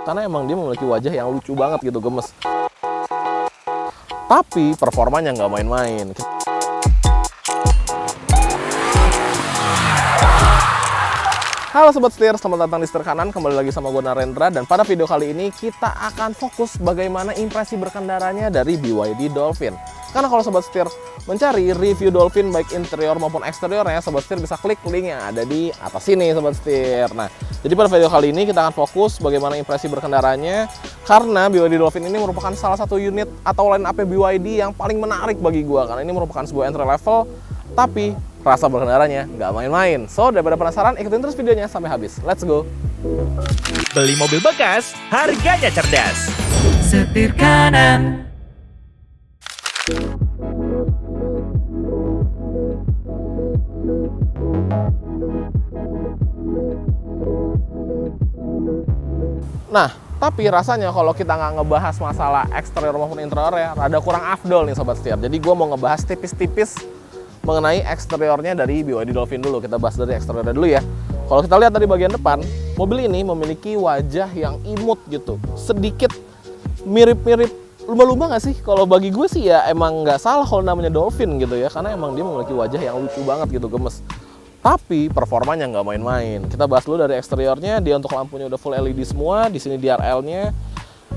karena emang dia memiliki wajah yang lucu banget gitu, gemes. Tapi performanya nggak main-main. Halo Sobat Setir, selamat datang di Setir Kanan. Kembali lagi sama gue Narendra. Dan pada video kali ini kita akan fokus bagaimana impresi berkendaranya dari BYD Dolphin. Karena kalau Sobat Setir mencari review Dolphin baik interior maupun eksteriornya, Sobat Setir bisa klik link yang ada di atas sini Sobat Setir. Nah, jadi pada video kali ini kita akan fokus bagaimana impresi berkendaranya. Karena BYD Dolphin ini merupakan salah satu unit atau line up BYD yang paling menarik bagi gue. Karena ini merupakan sebuah entry level, tapi rasa berkendaranya nggak main-main. So, daripada penasaran, ikutin terus videonya sampai habis. Let's go! Beli mobil bekas, harganya cerdas. Setir Kanan. Nah, tapi rasanya kalau kita nggak ngebahas masalah eksterior maupun interior ya, rada kurang afdol nih Sobat Setir. Jadi gue mau ngebahas tipis-tipis mengenai eksteriornya dari BYD Dolphin dulu. Kita bahas dari eksteriornya dulu ya. Kalau kita lihat dari bagian depan, mobil ini memiliki wajah yang imut gitu. Sedikit mirip-mirip lumba-lumba nggak sih? Kalau bagi gue sih ya emang nggak salah kalau namanya Dolphin gitu ya. Karena emang dia memiliki wajah yang lucu banget gitu, gemes. Tapi performanya nggak main-main. Kita bahas dulu dari eksteriornya. Dia untuk lampunya udah full LED semua. Di sini DRL-nya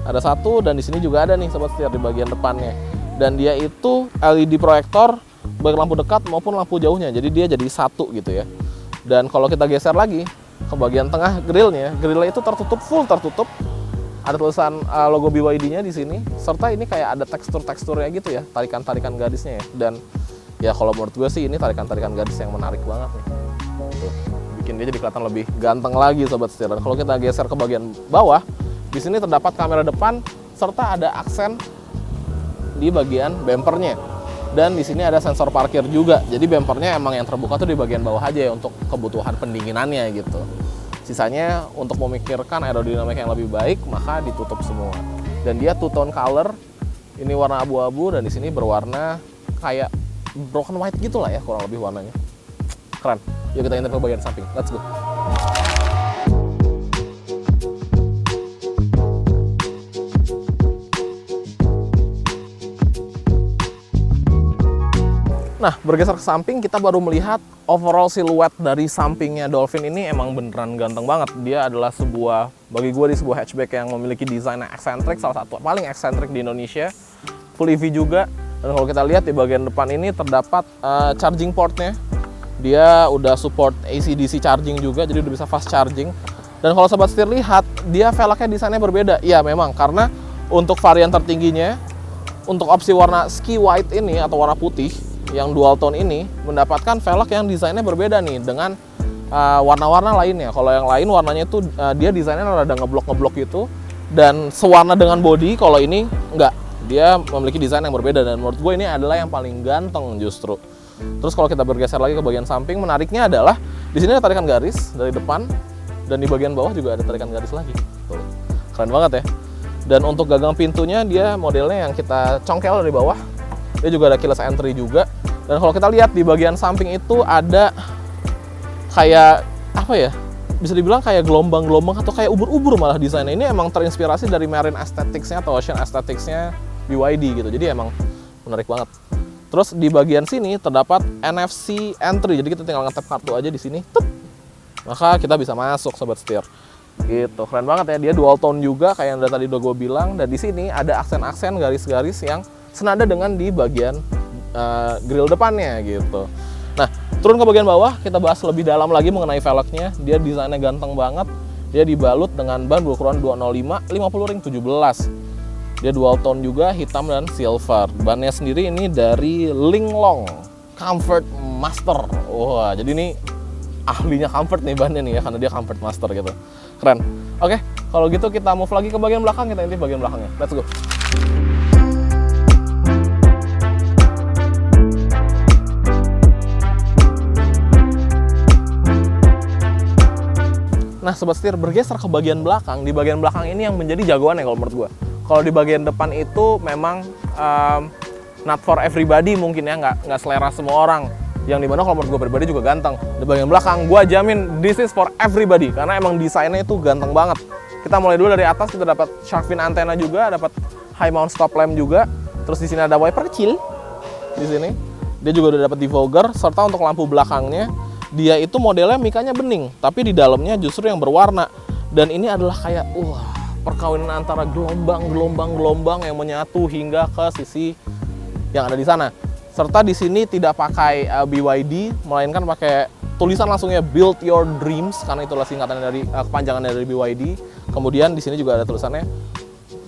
ada satu, dan di sini juga ada nih Sobat Setir di bagian depannya. Dan dia itu LED proyektor baik lampu dekat maupun lampu jauhnya. Jadi dia jadi satu gitu ya. Dan kalau kita geser lagi ke bagian tengah grillnya itu tertutup, full tertutup. Ada tulisan logo BYD-nya di sini. Serta ini kayak ada tekstur-teksturnya gitu ya, tarikan-tarikan garisnya ya. Dan ya kalau menurut gue sih ini tarikan-tarikan garis yang menarik banget nih. Tuh, bikin dia jadi kelihatan lebih ganteng lagi Sobat Setir. Dan kalau kita geser ke bagian bawah, di sini terdapat kamera depan serta ada aksen di bagian bempernya. Dan di sini ada sensor parkir juga. Jadi bempernya emang yang terbuka tuh di bagian bawah aja ya untuk kebutuhan pendinginannya gitu. Sisanya untuk memikirkan aerodinamika yang lebih baik, maka ditutup semua. Dan dia two tone color. Ini warna abu-abu dan di sini berwarna kayak broken white gitu lah ya, kurang lebih warnanya. Keren. Yuk kita intip ke bagian samping. Let's go. Nah, bergeser ke samping, kita baru melihat overall siluet dari sampingnya Dolphin ini emang beneran ganteng banget. Dia adalah bagi gue sebuah hatchback yang memiliki desain yang eksentrik, salah satu paling eksentrik di Indonesia. Full EV juga. Dan kalau kita lihat di bagian depan ini terdapat charging portnya. Dia udah support AC/DC charging juga, jadi udah bisa fast charging. Dan kalau Sobat Setir lihat, dia velgnya desainnya berbeda. Iya memang, karena untuk varian tertingginya, untuk opsi warna ski white ini atau warna putih, yang dual tone ini mendapatkan velg yang desainnya berbeda nih dengan warna-warna lainnya. Kalau yang lain warnanya itu dia desainnya rada ngeblok-ngeblok gitu dan sewarna dengan body. Kalau ini enggak, dia memiliki desain yang berbeda dan menurut gue ini adalah yang paling ganteng justru. Terus kalau kita bergeser lagi ke bagian samping, menariknya adalah di sini ada tarikan garis dari depan dan di bagian bawah juga ada tarikan garis lagi. Tuh, keren banget ya. Dan untuk gagang pintunya dia modelnya yang kita congkel dari bawah. Dia juga ada keyless entry juga. Dan kalau kita lihat di bagian samping itu ada kayak apa ya? Bisa dibilang kayak gelombang-gelombang atau kayak ubur-ubur malah desainnya. Ini emang terinspirasi dari marine aesthetics-nya atau ocean aesthetics-nya BYD gitu. Jadi emang menarik banget. Terus di bagian sini terdapat NFC entry. Jadi kita tinggal ngetap kartu aja di sini. Tup. Maka kita bisa masuk Sobat Setir. Gitu, keren banget ya. Dia dual tone juga kayak yang tadi udah gue bilang. Dan di sini ada aksen-aksen garis-garis yang senada dengan di bagian grill depannya gitu. Nah, turun ke bagian bawah, kita bahas lebih dalam lagi mengenai velgnya. Dia desainnya ganteng banget. Dia dibalut dengan ban berukuran 205 50 ring 17. Dia dual tone juga, hitam dan silver. Bannya sendiri ini dari Linglong Comfort Master. Wah, jadi ini ahlinya comfort nih bannya nih ya, karena dia Comfort Master gitu. Keren. Oke, kalau gitu kita move lagi ke bagian belakang, kita intip bagian belakangnya. Let's go. Nah Sobat Setir, bergeser ke bagian belakang. Di bagian belakang ini yang menjadi jagoannya kalau menurut gue. Kalau di bagian depan itu memang not for everybody mungkin ya, nggak selera semua orang. Yang dimana kalau menurut gue pribadi juga ganteng. Di bagian belakang gue jamin this is for everybody, karena emang desainnya itu ganteng banget. Kita Kita mulai dulu dari atas, kita dapat shark fin antena juga, dapat high mount stop lamp juga. Terus di sini ada wiper kecil. Di sini dia juga udah dapat defogger, serta untuk lampu belakangnya dia itu modelnya mikanya bening, tapi di dalamnya justru yang berwarna. Dan ini adalah kayak perkawinan antara gelombang yang menyatu hingga ke sisi yang ada di sana. Serta di sini tidak pakai BYD, melainkan pakai tulisan langsungnya Build Your Dreams, karena itulah singkatan dari kepanjangannya dari BYD. Kemudian di sini juga ada tulisannya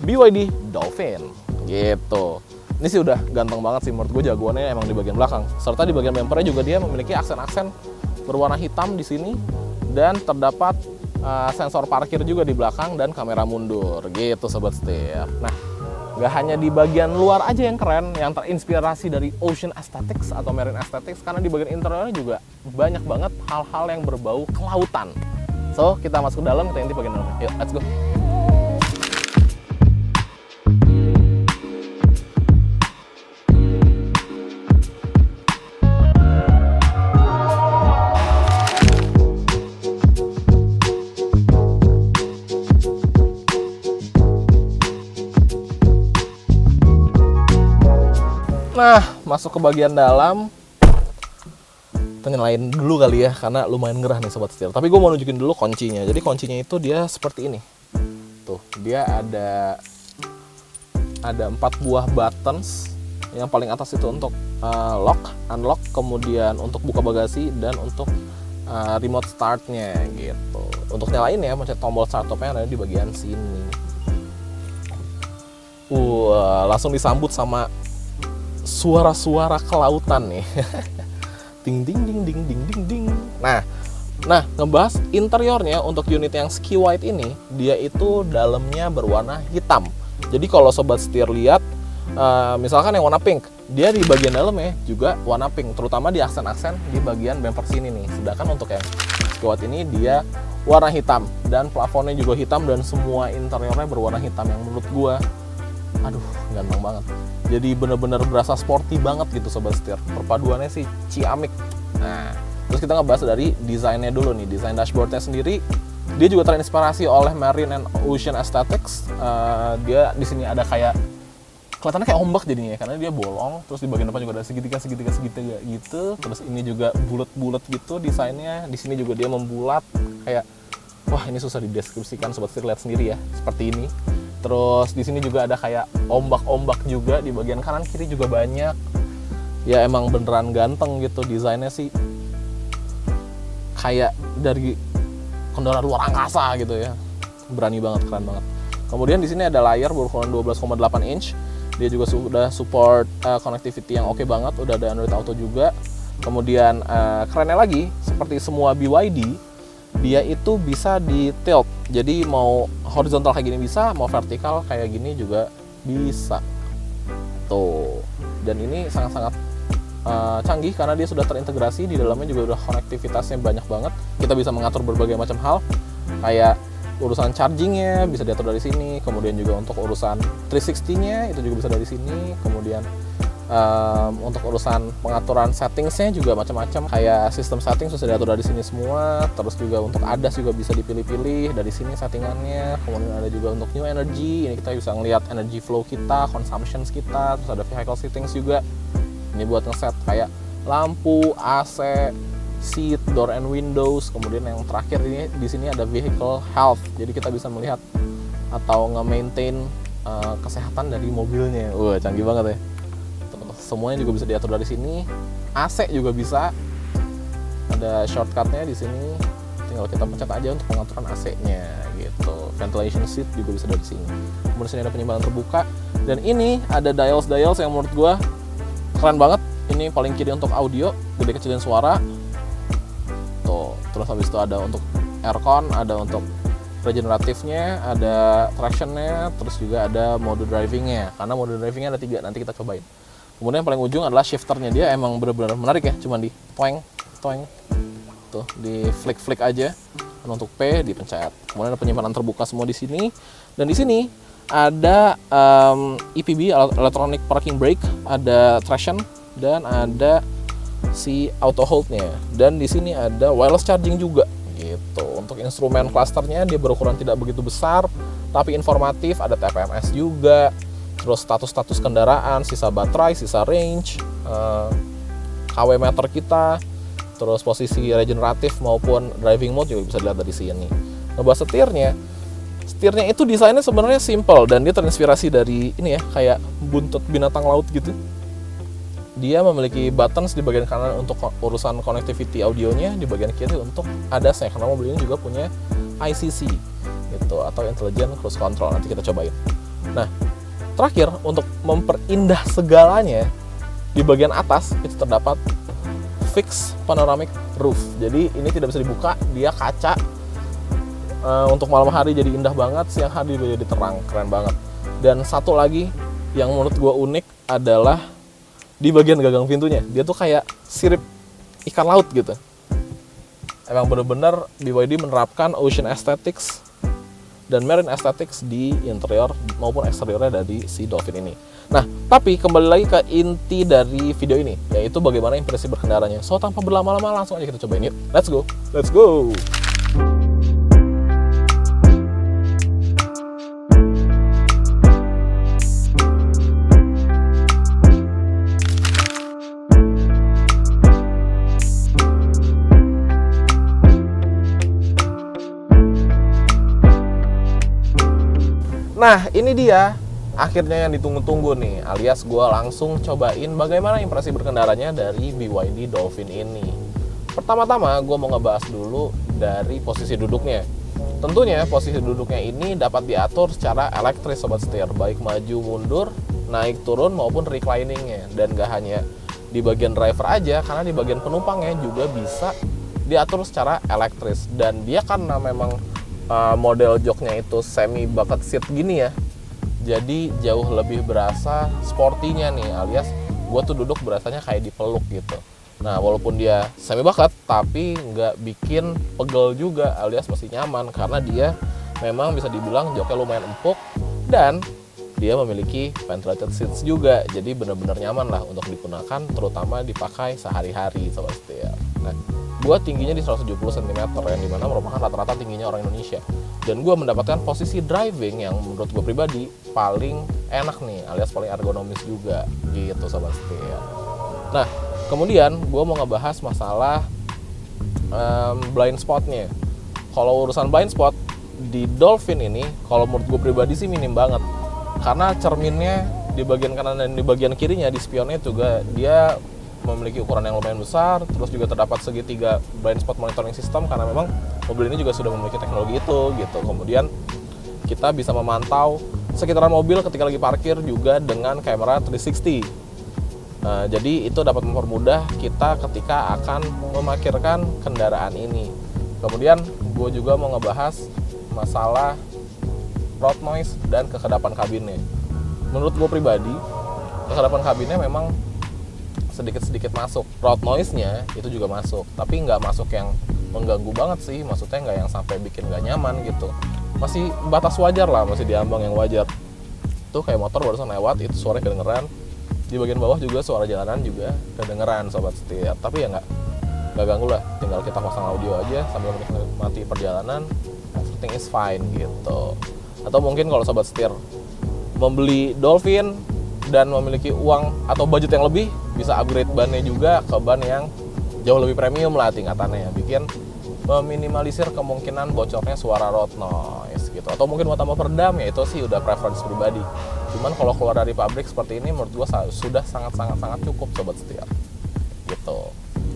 BYD Dolphin gitu. Ini sih udah ganteng banget sih, menurut gue jagoannya emang di bagian belakang. Serta di bagian bumpernya juga dia memiliki aksen-aksen berwarna hitam di sini, dan terdapat sensor parkir juga di belakang dan kamera mundur gitu sobat setir. Nah, nggak hanya di bagian luar aja yang keren, yang terinspirasi dari ocean aesthetics atau marine aesthetics, karena di bagian interiornya juga banyak banget hal-hal yang berbau kelautan. So, kita masuk ke dalam, kita intip bagian dalamnya. Yuk, let's go. Nah, masuk ke bagian dalam. Kita nyalain dulu kali ya, karena lumayan gerah nih sobat setir. Tapi gue mau nunjukin dulu kuncinya. Jadi kuncinya itu dia seperti ini. Tuh, dia ada 4 buah buttons. Yang paling atas itu untuk lock, unlock, kemudian untuk buka bagasi, dan untuk remote startnya gitu. Untuk nyalain ya, mencet tombol startupnya ada di bagian sini. Langsung disambut sama suara-suara kelautan nih. Ding ding ding ding ding ding ding. Nah, ngebahas interiornya untuk unit yang ski white ini, dia itu dalamnya berwarna hitam. Jadi kalau sobat setir lihat, misalkan yang warna pink, dia di bagian dalamnya juga warna pink, terutama di aksen-aksen di bagian bumper sini nih. Sedangkan untuk yang ski white ini dia warna hitam, dan plafonnya juga hitam, dan semua interiornya berwarna hitam yang menurut gua, aduh, ganteng banget. Jadi bener-bener berasa sporty banget gitu sobat setir. Perpaduannya sih ciamik. Nah, terus kita ngebahas dari desainnya dulu nih. Desain dashboardnya sendiri, dia juga terinspirasi oleh marine and ocean aesthetics. Dia di sini ada kayak, kelihatannya kayak ombak jadinya, karena dia bolong. Terus di bagian depan juga ada segitiga gitu. Terus ini juga bulat-bulat gitu desainnya. Di sini juga dia membulat kayak, wah ini susah dideskripsikan sobat setir, lihat sendiri ya, seperti ini. Terus di sini juga ada kayak ombak-ombak juga, di bagian kanan kiri juga banyak. Ya emang beneran ganteng gitu, desainnya sih kayak dari kendaraan luar angkasa gitu ya. Berani banget, keren banget. Kemudian di sini ada layar berukuran 12,8 inch. Dia juga sudah support connectivity yang oke banget, udah ada Android Auto juga. Kemudian kerennya lagi, seperti semua BYD, dia itu bisa di tilt. Jadi mau horizontal kayak gini bisa, mau vertikal kayak gini juga bisa. Tuh. Dan ini sangat-sangat canggih karena dia sudah terintegrasi, di dalamnya juga udah konektivitasnya banyak banget. Kita bisa mengatur berbagai macam hal, kayak urusan chargingnya bisa diatur dari sini, kemudian juga untuk urusan 360-nya itu juga bisa dari sini, kemudian untuk urusan pengaturan settingsnya juga macam-macam, kayak sistem setting bisa diatur dari sini semua. Terus juga untuk ADAS juga bisa dipilih-pilih dari sini settingannya. Kemudian ada juga untuk new energy, ini kita bisa ngelihat energy flow kita, consumptions kita. Terus ada vehicle settings juga, ini buat ngeset kayak lampu, AC, seat, door and windows. Kemudian yang terakhir ini di sini ada vehicle health, jadi kita bisa melihat atau nge-maintain kesehatan dari mobilnya. Wah, canggih banget ya. Semuanya juga bisa diatur dari sini. AC juga bisa. Ada shortcutnya di sini. Tinggal kita pencet aja untuk pengaturan AC-nya gitu. Ventilation seat juga bisa dari sini. Kemudian sini ada penyimpanan terbuka. Dan ini ada dials yang menurut gua keren banget. Ini paling kiri untuk audio, gede kecilin suara. Tuh. Terus habis itu ada untuk aircon, ada untuk regeneratifnya, ada tractionnya, terus juga ada mode drivingnya. Karena mode drivingnya ada 3, nanti kita cobain. Kemudian yang paling ujung adalah shifternya, dia emang benar-benar menarik ya, cuman di toeng, tuh di flick aja. Dan untuk P dipencet. Kemudian ada penyimpanan terbuka semua di sini. Dan di sini ada EPB, electronic parking brake, ada traction, dan ada si auto hold-nya. Dan di sini ada wireless charging juga, gitu. Untuk instrumen clusternya dia berukuran tidak begitu besar, tapi informatif, ada TPMS juga, terus status-status kendaraan, sisa baterai, sisa range, KW meter kita, terus posisi regeneratif maupun driving mode juga bisa dilihat dari sini. Ngebahas setirnya itu desainnya sebenarnya simple dan dia terinspirasi dari ini ya, kayak buntut binatang laut gitu. Dia memiliki buttons di bagian kanan untuk urusan connectivity audionya, di bagian kiri untuk ADAS-nya, karena mobil ini juga punya ICC gitu, atau Intelligent Cruise Control. Nanti kita cobain. Nah, terakhir untuk memperindah segalanya, di bagian atas itu terdapat fixed panoramic roof. Jadi ini tidak bisa dibuka, dia kaca. Untuk malam hari jadi indah banget, siang hari jadi terang, keren banget. Dan satu lagi yang menurut gue unik adalah di bagian gagang pintunya, dia tuh kayak sirip ikan laut gitu. Emang bener-bener BYD menerapkan ocean aesthetics dan marine aesthetics di interior maupun eksteriornya dari si Dolphin ini. Nah, tapi kembali lagi ke inti dari video ini, yaitu bagaimana impresi berkendaranya. So, tanpa berlama-lama langsung aja kita cobain yuk. Let's go! Let's go! Nah, ini dia akhirnya yang ditunggu-tunggu nih, alias gue langsung cobain bagaimana impresi berkendaranya dari BYD Dolphin ini. Pertama-tama gue mau ngebahas dulu dari posisi duduknya. Tentunya posisi duduknya ini dapat diatur secara elektris sobat setir, baik maju mundur, naik turun maupun recliningnya. Dan gak hanya di bagian driver aja, karena di bagian penumpangnya juga bisa diatur secara elektris. Dan dia karena memang model joknya itu semi bucket seat gini ya, jadi jauh lebih berasa sportinya nih, alias gue tuh duduk berasanya kayak dipeluk gitu. Nah, walaupun dia semi bucket tapi nggak bikin pegel juga, alias masih nyaman karena dia memang bisa dibilang joknya lumayan empuk dan dia memiliki ventilated seats juga, jadi benar-benar nyaman lah untuk digunakan, terutama dipakai sehari-hari sobat setir. Nah, gue tingginya di 170 cm yang dimana merupakan rata-rata tingginya orang Indonesia, dan gue mendapatkan posisi driving yang menurut gue pribadi paling enak nih, alias paling ergonomis juga gitu sobat setir. Nah, kemudian gue mau ngebahas masalah blind spotnya. Kalau urusan blind spot di Dolphin ini, kalau menurut gue pribadi sih minim banget, karena cerminnya di bagian kanan dan di bagian kirinya di spionnya juga dia memiliki ukuran yang lumayan besar, terus juga terdapat segitiga blind spot monitoring system karena memang mobil ini juga sudah memiliki teknologi itu gitu. Kemudian kita bisa memantau sekitaran mobil ketika lagi parkir juga dengan kamera 360. Nah, jadi itu dapat mempermudah kita ketika akan memarkirkan kendaraan ini. Kemudian gue juga mau ngebahas masalah road noise dan kekedapan kabinnya. Menurut gue pribadi, kekedapan kabinnya memang sedikit-sedikit masuk. Road noise-nya itu juga masuk, tapi nggak masuk yang mengganggu banget sih. Maksudnya nggak yang sampai bikin nggak nyaman gitu. Masih batas wajar lah, masih di ambang yang wajar. Tuh kayak motor barusan lewat, itu suaranya kedengeran. Di bagian bawah juga suara jalanan juga kedengeran sobat setir. Tapi ya nggak ganggu lah. Tinggal kita pasang audio aja sambil menikmati perjalanan, everything is fine gitu. Atau mungkin kalau sobat setir membeli Dolphin dan memiliki uang atau budget yang lebih, bisa upgrade bannya juga ke ban yang jauh lebih premium lah tingkatannya, bikin meminimalisir kemungkinan bocornya suara road noise gitu. Atau mungkin mau tambah peredam, ya itu sih udah preference pribadi. Cuman kalau keluar dari pabrik seperti ini menurut gua sudah sangat cukup sobat setir gitu.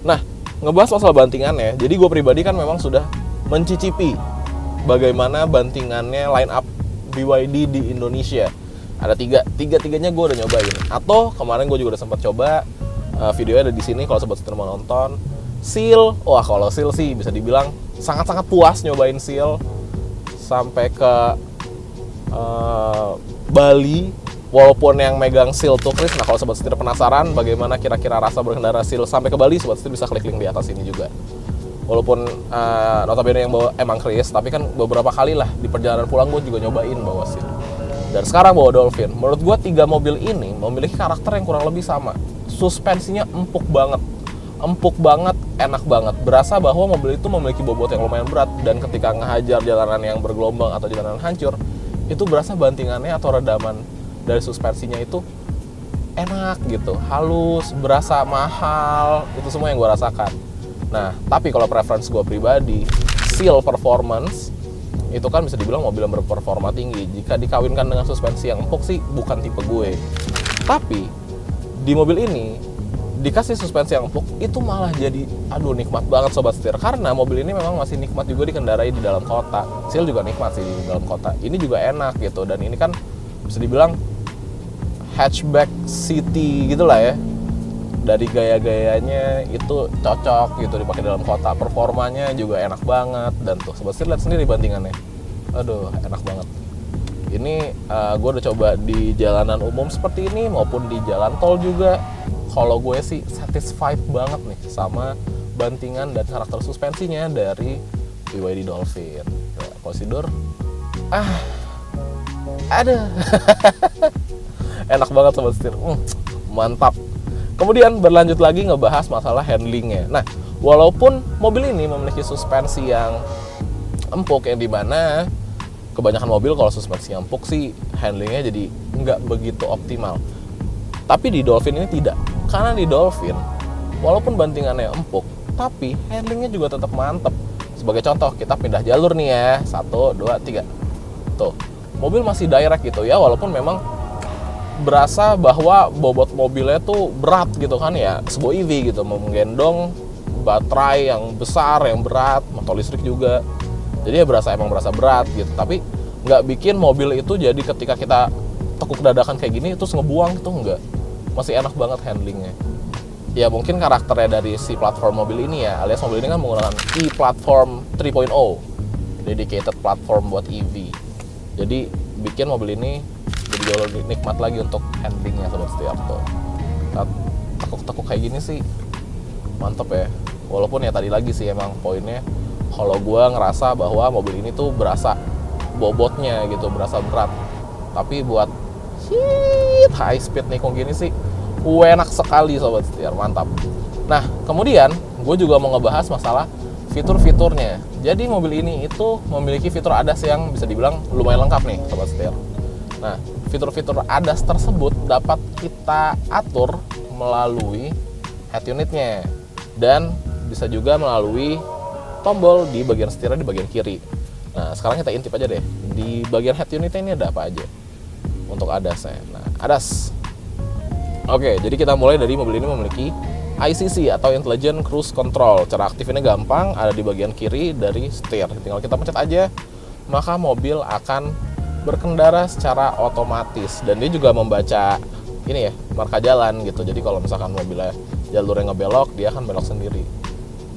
Nah, ngebahas masalah bantingannya, jadi gua pribadi kan memang sudah mencicipi bagaimana bantingannya line up BYD di Indonesia. Ada tiga-tiganya gue udah nyobain. Atau kemarin gue juga udah sempat coba, videonya ada di sini kalau sobat setir mau nonton. Seal, wah kalau Seal sih bisa dibilang sangat-sangat puas nyobain Seal sampai ke Bali. Walaupun yang megang Seal tuh Chris. Nah, kalau sobat setir penasaran bagaimana kira-kira rasa berkendara Seal sampai ke Bali, sobat setir bisa klik link di atas ini juga. Walaupun notabene yang bawa emang Chris, tapi kan beberapa kali lah di perjalanan pulang gue juga nyobain bawa Seal. Dan sekarang bawa Dolphin. Menurut gue 3 mobil ini memiliki karakter yang kurang lebih sama. Suspensinya empuk banget. empuk banget, enak banget. Berasa bahwa mobil itu memiliki bobot yang lumayan berat, dan ketika ngehajar jalanan yang bergelombang atau jalanan hancur, itu berasa bantingannya atau redaman dari suspensinya itu enak gitu, halus, berasa mahal, itu semua yang gue rasakan. Nah, tapi kalau preference gue pribadi, Seal Performance itu kan bisa dibilang mobil yang berperforma tinggi. Jika dikawinkan dengan suspensi yang empuk sih bukan tipe gue. Tapi di mobil ini dikasih suspensi yang empuk itu malah jadi aduh nikmat banget sobat setir, karena mobil ini memang masih nikmat juga dikendarai di dalam kota. Seal juga nikmat sih di dalam kota. Ini juga enak gitu, dan ini kan bisa dibilang hatchback city gitulah ya. Dari gaya-gayanya itu cocok gitu dipakai dalam kota, performanya juga enak banget, dan tuh sobat setir lihat sendiri bantingannya, aduh enak banget. Ini gue udah coba di jalanan umum seperti ini maupun di jalan tol juga. Kalau gue sih satisfied banget nih sama bantingan dan karakter suspensinya dari BYD Dolphin. Ya, prosedur, ada enak banget sobat setir, mantap. Kemudian berlanjut lagi ngebahas masalah handlingnya. Nah, walaupun mobil ini memiliki suspensi yang empuk, yang dimana kebanyakan mobil kalau suspensi yang empuk sih handlingnya jadi nggak begitu optimal. Tapi di Dolphin ini tidak, karena di Dolphin walaupun bantingannya empuk, tapi handlingnya juga tetap mantep. Sebagai contoh, kita pindah jalur nih ya, 1, 2, 3. Tuh, mobil masih direct gitu ya, walaupun memang berasa bahwa bobot mobilnya tuh berat gitu kan ya, sebuah EV gitu, menggendong baterai yang besar, yang berat, motor listrik juga, jadi ya emang berasa berat gitu. Tapi nggak bikin mobil itu jadi ketika kita tekuk dadakan kayak gini terus ngebuang, itu nggak, masih enak banget handlingnya. Ya mungkin karakternya dari si platform mobil ini ya, alias mobil ini kan menggunakan e-platform 3.0, dedicated platform buat EV, jadi bikin mobil ini jadi jauh lebih nikmat lagi untuk handlingnya sobat setir. Tuh tekuk-tekuk kayak gini sih mantep ya. Walaupun ya tadi lagi sih emang poinnya, kalau gue ngerasa bahwa mobil ini tuh berasa bobotnya gitu, berasa berat. Tapi buat high speed nih kok gini sih enak sekali sobat setir, mantap. Nah kemudian gue juga mau ngebahas masalah fitur-fiturnya. Jadi mobil ini itu memiliki fitur ADAS yang bisa dibilang lumayan lengkap nih sobat setir. Nah, fitur-fitur ADAS tersebut dapat kita atur melalui head unitnya, dan bisa juga melalui tombol di bagian setirnya di bagian kiri. Nah, sekarang kita intip aja deh, di bagian head unitnya ini ada apa aja untuk ADAS-nya. Nah, ADAS. Oke, jadi kita mulai dari mobil ini memiliki ICC atau Intelligent Cruise Control. Cara aktifinnya gampang, ada di bagian kiri dari setir. Tinggal kita pencet aja, maka mobil akan berkendara secara otomatis, dan dia juga membaca ini ya, marka jalan gitu. Jadi kalau misalkan mobilnya jalurnya ngebelok, dia akan belok sendiri.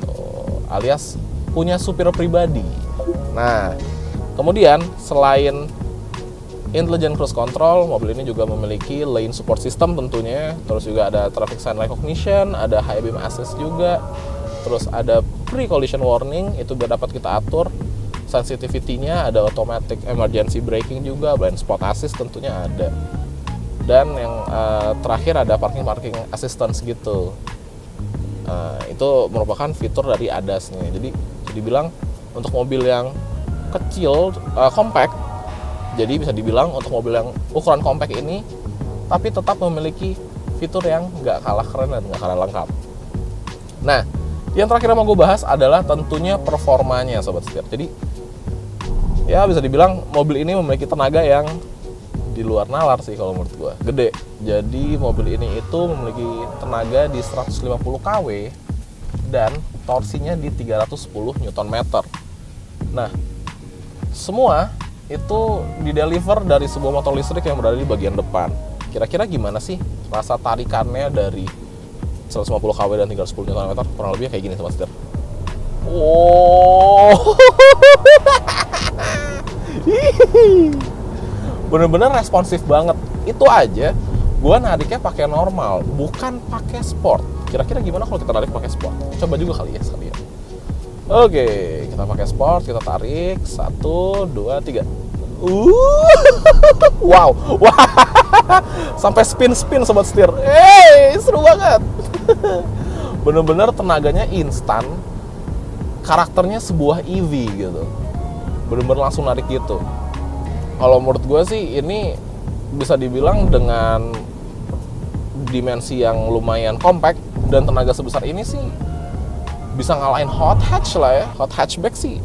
Tuh, alias punya supir pribadi. Nah, kemudian selain Intelligent Cruise Control, mobil ini juga memiliki lane support system tentunya. Terus juga ada traffic sign recognition, ada high beam assist juga. Terus ada pre-collision warning, itu biar dapat kita atur. Sensitivity-nya ada automatic emergency braking juga, blind spot assist tentunya ada. Dan yang terakhir ada parking assistance gitu. Itu merupakan fitur dari ADAS-nya. Jadi dibilang untuk mobil yang kecil, compact, jadi bisa dibilang untuk mobil yang ukuran compact ini, tapi tetap memiliki fitur yang nggak kalah keren dan nggak kalah lengkap. Nah, yang terakhir yang mau gue bahas adalah tentunya performanya sobat setir. Jadi ya bisa dibilang mobil ini memiliki tenaga yang di luar nalar sih kalau menurut gue, gede. Jadi mobil ini itu memiliki tenaga di 150 kW dan torsinya di 310 Nm. Nah, semua itu dideliver dari sebuah motor listrik yang berada di bagian depan. Kira-kira gimana sih rasa tarikannya dari 150 kW dan 310 Nm? Kurang lebih kayak gini sobat setir. Oh, bener-bener responsif banget. Itu aja gue nariknya pakai normal, bukan pakai sport. Kira-kira gimana kalau kita narik pakai sport? Coba juga kali ya sekalian. Oke, kita pakai sport, kita tarik 1, 2, 3. Wow, wah, sampai spin sobat setir. Seru banget. bener-bener tenaganya instan, karakternya sebuah EV gitu, bener-bener langsung narik gitu. Kalau menurut gue sih ini bisa dibilang dengan dimensi yang lumayan compact dan tenaga sebesar ini sih bisa ngalahin hot hatch lah ya. Hot hatchback sih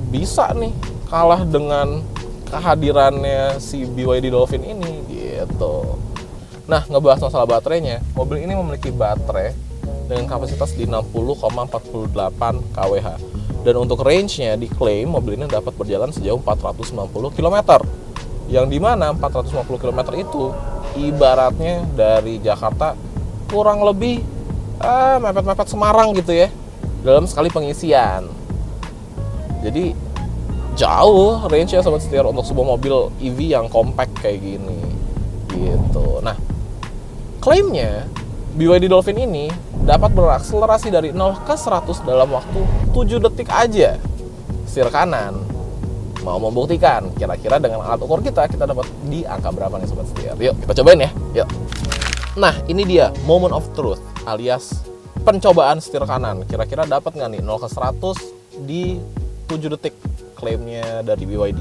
bisa nih kalah dengan kehadirannya si BYD Dolphin ini gitu. Nah, ngebahas masalah baterainya, mobil ini memiliki baterai dengan kapasitas di 60,48 kWh. Dan untuk range-nya diklaim mobil ini dapat berjalan sejauh 490 km. Yang dimana 450 km itu ibaratnya dari Jakarta kurang lebih mepet-mepet Semarang gitu ya, dalam sekali pengisian. Jadi jauh range-nya sobat setir untuk sebuah mobil EV yang compact kayak gini gitu. Nah, klaimnya BYD Dolphin ini dapat berakselerasi dari 0 ke 100 dalam waktu 7 detik aja. Setir kanan mau membuktikan kira-kira dengan alat ukur kita dapat di angka berapa nih sobat setir. Yuk kita cobain ya. Yuk. Nah, ini dia moment of truth alias pencobaan setir kanan. Kira-kira dapat nggak nih 0 ke 100 di 7 detik klaimnya dari BYD.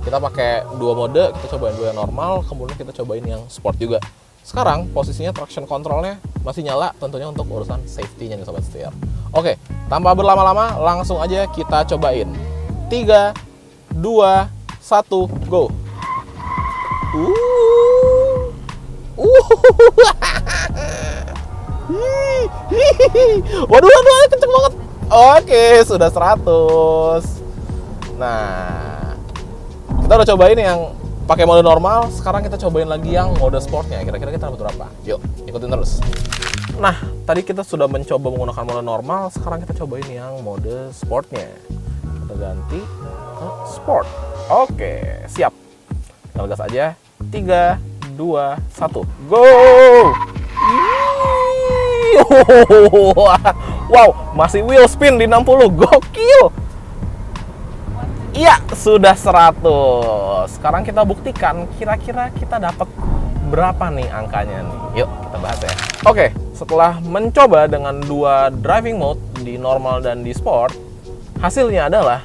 Kita pakai dua mode, kita cobain dua yang normal, kemudian kita cobain yang sport juga. Sekarang posisinya traction controlnya masih nyala, tentunya untuk urusan safety-nya nih sobat setir. Oke, tanpa berlama-lama langsung aja kita cobain. 3, 2, 1, go. Waduh, kenceng banget. Oke, sudah 100. Nah, kita udah cobain yang pakai mode normal. Sekarang kita cobain lagi yang mode sportnya. Kira-kira kita dapat berapa? Yuk, ikutin terus. Nah, tadi kita sudah mencoba menggunakan mode normal. Sekarang kita cobain yang mode sportnya. Kita ganti ke sport. Oke, siap. Kita gas aja. 3, 2, 1, go! Wow, masih wheel spin di 60. Gokil! Iya, sudah 100. Sekarang kita buktikan kira-kira kita dapat berapa nih angkanya nih. Yuk, kita bahas ya. Oke, setelah mencoba dengan dua driving mode di normal dan di sport, hasilnya adalah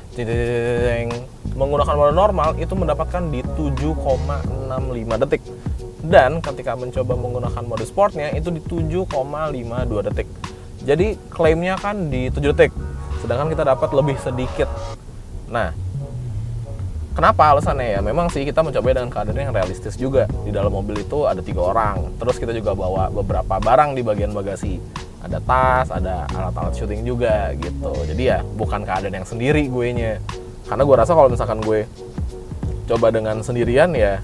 menggunakan mode normal itu mendapatkan di 7,65 detik. Dan ketika mencoba menggunakan mode sportnya itu di 7,52 detik. Jadi klaimnya kan di 7 detik, sedangkan kita dapat lebih sedikit. Nah, kenapa alasannya ya? Memang sih kita mencoba dengan keadaan yang realistis juga. Di dalam mobil itu ada 3 orang. Terus kita juga bawa beberapa barang di bagian bagasi. Ada tas, ada alat-alat syuting juga gitu. Jadi ya bukan keadaan yang sendiri guenya. Karena gue rasa kalau misalkan gue coba dengan sendirian ya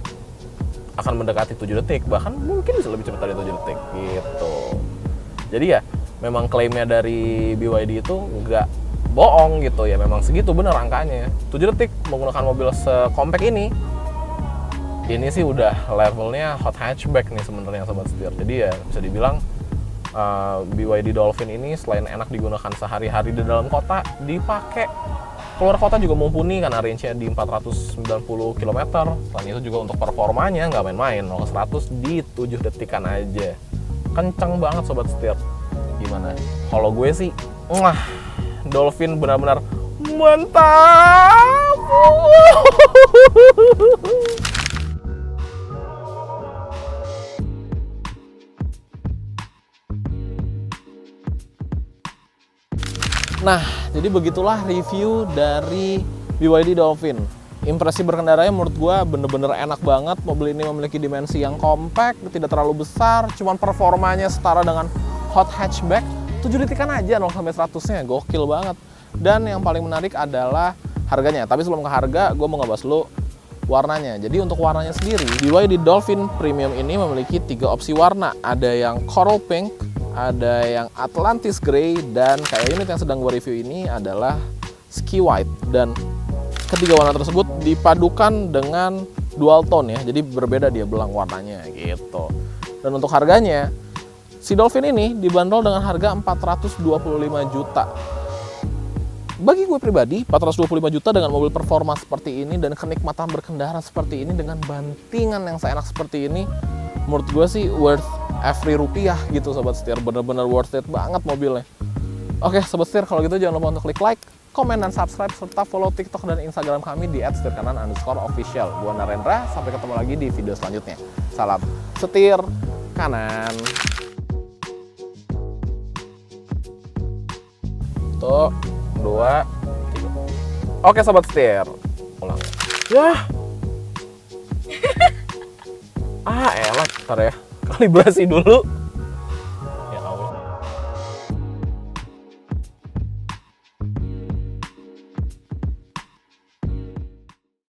akan mendekati 7 detik. Bahkan mungkin bisa lebih cepat dari 7 detik gitu. Jadi ya memang klaimnya dari BYD itu nggak bohong gitu ya, memang segitu bener angkanya. 7 detik menggunakan mobil sekompak ini sih udah levelnya hot hatchback nih sebenarnya sobat setir. Jadi ya bisa dibilang BYD Dolphin ini selain enak digunakan sehari-hari di dalam kota, dipakai keluar kota juga mumpuni karena range-nya di 490 km. Selain itu juga untuk performanya nggak main-main, 0-100 di 7 detikan aja. Kenceng banget sobat setir. Gimana? Kalau gue sih Dolphin benar-benar mantap. Nah, jadi begitulah review dari BYD Dolphin. Impresi berkendaranya menurut gue bener-bener enak banget. Mobil ini memiliki dimensi yang compact, tidak terlalu besar, cuman performanya setara dengan hot hatchback. 7 detikan aja 0-100-nya, gokil banget. Dan yang paling menarik adalah harganya. Tapi sebelum ke harga, gue mau ngebahas dulu warnanya. Jadi untuk warnanya sendiri, BYD Dolphin Premium ini memiliki 3 opsi warna. Ada yang coral pink, ada yang Atlantis Grey, dan kayak unit yang sedang gue review ini adalah ski white. Dan ketiga warna tersebut dipadukan dengan dual tone ya, jadi berbeda dia belang warnanya gitu. Dan untuk harganya, si Dolphin ini dibanderol dengan harga 425 juta. Bagi gue pribadi, 425 juta dengan mobil performa seperti ini dan kenikmatan berkendara seperti ini dengan bantingan yang seenak seperti ini, menurut gue sih worth every rupiah gitu sobat setir, bener-bener worth it banget mobilnya. Oke sobat setir, kalau gitu jangan lupa untuk klik like, komen, dan subscribe, serta follow TikTok dan Instagram kami di @setirkanan_official. Gua Narendra, sampai ketemu lagi di video selanjutnya. Salam setir kanan. Tuh, 2, 3. Oke sobat setir, ulang. Ya. Elah, ntar ya. Kalibrasi dulu.